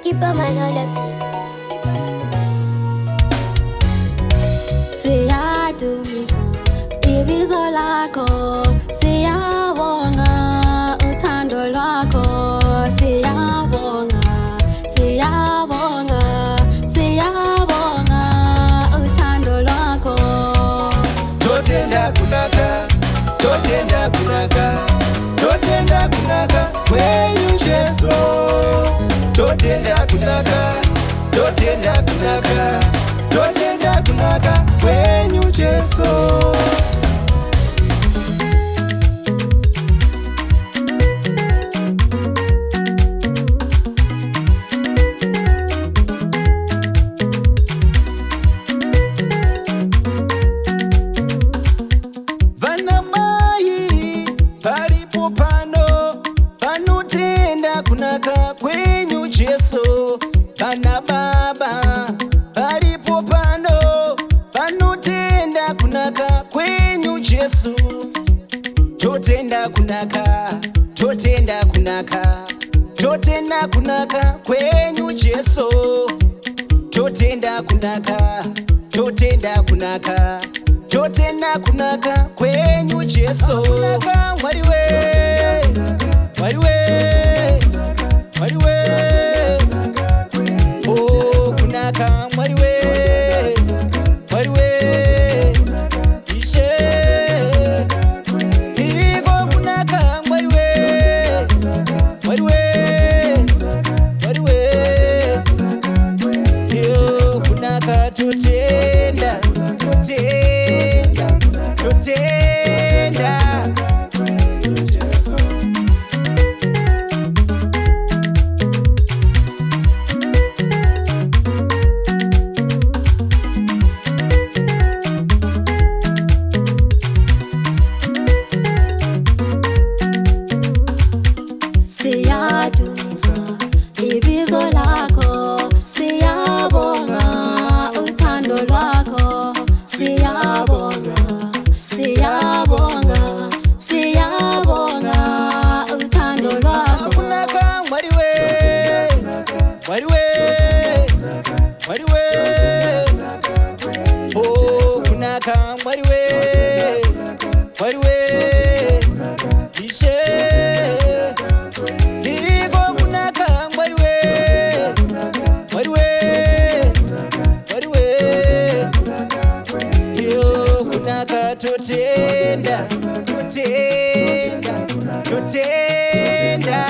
Keep a man on the beat. Say I do me some, baby zolako. Say I wonga, utando lako. Say I wonga, say I wonga, say I wonga, utando lako. Totenda kunaka, totenda kunaka, totenda kunaka, kwenyu Yesu. Totenda kunaka, totenda kunaka, totenda kunaka, kwenyu Yesu. Kunaka kwenyu Yesu, bana baba palipo pano panotenda kunaka kwenyu Yesu. Totenda kunaka, totenda kunaka, totenda kunaka kwenyu Yesu. Totenda kunaka, totenda kunaka, totenda kunaka kwenyu Yesu. Kunaka mwariwe, mwariwe. Mwariwe, oh kunaka mwariwe, mwariwe, ishe, iriko kunaka mwariwe, mwariwe, mwariwe, yo kunaka totenda, totenda, totenda. Siya dumisa, ibizo lako. Siya bonga, utando lako. Siya bonga, siya bonga, siya bonga, utando lako. Kunaka mwariwe, mwariwe, mwariwe, oh kunaka mwariwe, mwariwe, ishe. Totenda, totenda, totenda.